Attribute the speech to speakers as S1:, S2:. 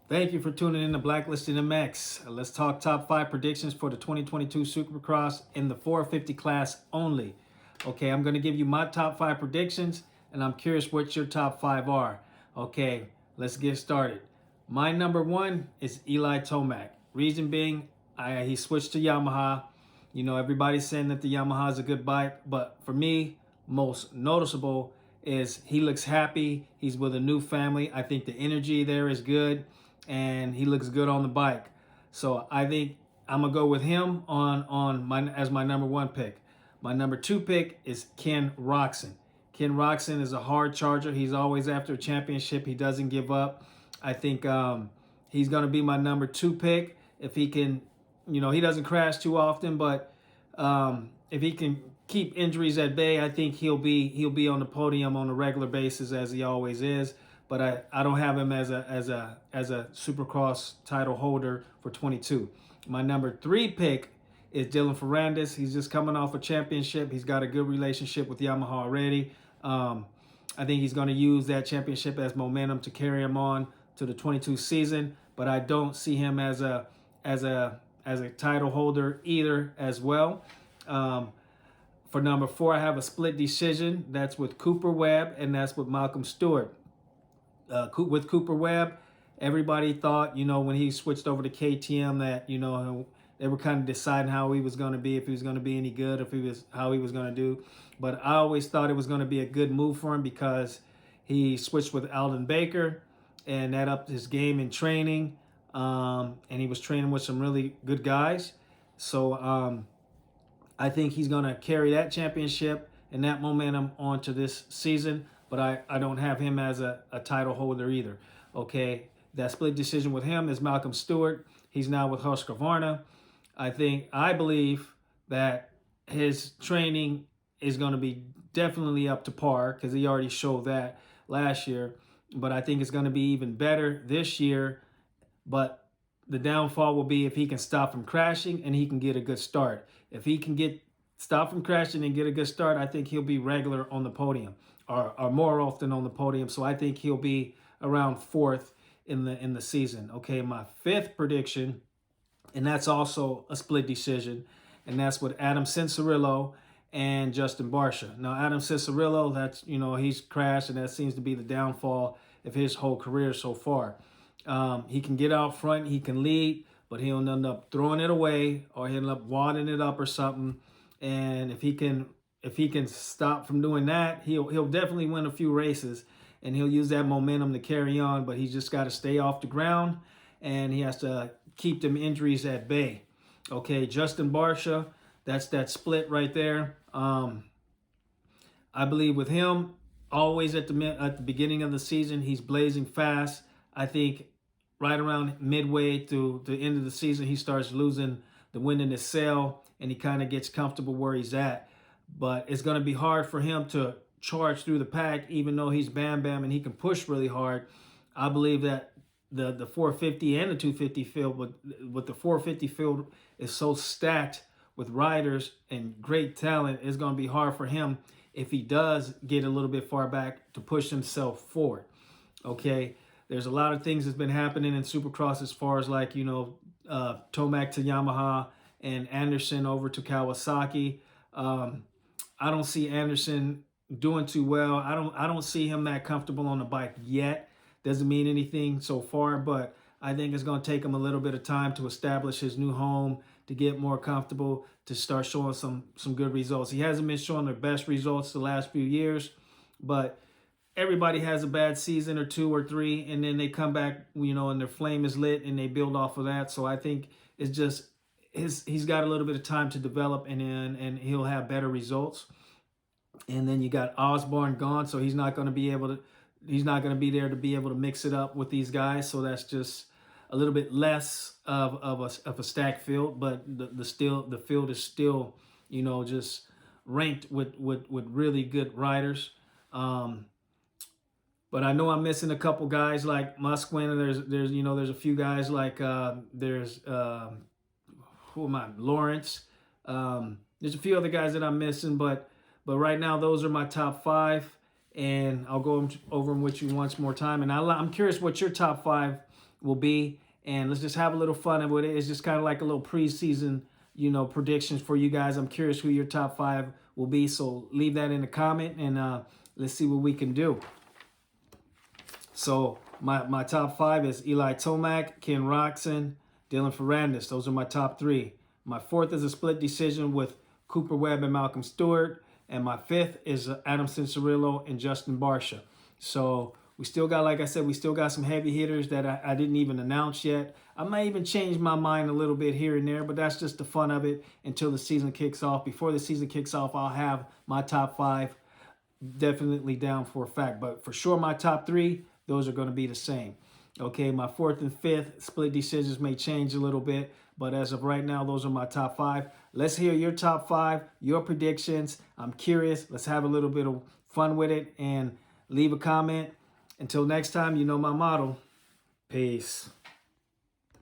S1: Thank you for tuning in to Blacklisted MX. Let's talk top five predictions for the 2022 Supercross in the 450 class only. Okay, I'm going to give you my top five predictions, and I'm curious what your top five are. Okay, let's get started. My number one is Eli Tomac. Reason being, he switched to Yamaha. You know, everybody's saying that the Yamaha is a good bike, but for me, most noticeable is he looks happy. He's with a new family. I think the energy there is good, and he looks good on the bike. So I think I'm gonna go with him on my as my number one pick. My number two pick is Ken Roxon. Ken Roxon is a hard charger. He's always after a championship. He doesn't give up. I think he's gonna be my number two pick if he can. You know, he doesn't crash too often, but if he can keep injuries at bay, I think he'll be on the podium on a regular basis as he always is. But I don't have him as a Supercross title holder for 22. My number three pick is Dylan Ferrandis. He's just coming off a championship. He's got a good relationship with Yamaha already. I think he's going to use that championship as momentum to carry him on to the 22 season. But I don't see him as a title holder either as well. For number four, I have a split decision. That's with Cooper Webb, and that's with Malcolm Stewart. With Cooper Webb, everybody thought, you know, when he switched over to KTM that, you know, they were kind of deciding how he was going to be, if he was going to be any good, how he was going to do. But I always thought it was going to be a good move for him because he switched with Alden Baker, and that upped his game in training. And he was training with some really good guys. So I think he's going to carry that championship and that momentum onto this season. But I don't have him as a title holder either. Okay, that split decision with him is Malcolm Stewart. He's now with Husqvarna. I believe that his training is going to be definitely up to par because he already showed that last year. But I think it's going to be even better this year. But the downfall will be if he can stop from crashing and he can get a good start. If he can stop from crashing and get a good start, I think he'll be regular on the podium or more often on the podium. So I think he'll be around fourth in the season. Okay, my fifth prediction, and that's also a split decision, and that's with Adam Cianciarulo and Justin Barcia. Now, Adam Cianciarulo, that's, you know, he's crashed, and that seems to be the downfall of his whole career so far. He can get out front, he can lead, but he'll end up throwing it away or he'll end up wadding it up or something. And if he can stop from doing that, he'll definitely win a few races, and he'll use that momentum to carry on. But he's just got to stay off the ground, and he has to keep them injuries at bay. Okay, Justin Barcia, that's that split right there. I believe with him, always at the beginning of the season, he's blazing fast. I think right around midway to the end of the season, he starts losing the wind in his sail, and he kind of gets comfortable where he's at. But it's going to be hard for him to charge through the pack, even though he's Bam Bam and he can push really hard. I believe that the 450 and the 250 field, with the 450 field is so stacked with riders and great talent, it's going to be hard for him if he does get a little bit far back to push himself forward. Okay, there's a lot of things that's been happening in Supercross as far as, like, you know, Tomac to Yamaha and Anderson over to Kawasaki. I don't see Anderson doing too well. I don't see him that comfortable on the bike yet. Doesn't mean anything so far, but I think it's going to take him a little bit of time to establish his new home, to get more comfortable, to start showing some good results. He hasn't been showing the best results the last few years, but everybody has a bad season or two or three, and then they come back, you know, and their flame is lit, and they build off of that. So I think it's just he's got a little bit of time to develop, and he'll have better results. And then you got Osborne gone, so he's not going to be there to be able to mix it up with these guys. So that's just a little bit less of a stacked field, but the field is still, you know, just ranked with really good riders. But I know I'm missing a couple guys like Musquin. There's a few guys like who am I? Lawrence. There's a few other guys that I'm missing, but right now those are my top five, and I'll go over them with you once more time. And I'm curious what your top five will be. And let's just have a little fun with it. It's just kind of like a little preseason, predictions for you guys. I'm curious who your top 5 will be. So leave that in the comment, and let's see what we can do. So my top 5 is Eli Tomac, Ken Roczen, Dylan Ferrandis. Those are my top 3. My 4th is a split decision with Cooper Webb and Malcolm Stewart. And my 5th is Adam Cianciarulo and Justin Barcia. So we still got, like I said, we still got some heavy hitters that I didn't even announce yet. I might even change my mind a little bit here and there, but that's just the fun of it until the season kicks off. Before the season kicks off, I'll have my top 5 definitely down for a fact. But for sure, my top 3, those are going to be the same. Okay, my 4th and 5th split decisions may change a little bit, but as of right now, those are my top 5. Let's hear your top 5, your predictions. I'm curious. Let's have a little bit of fun with it and leave a comment. Until next time, you know my motto. Peace.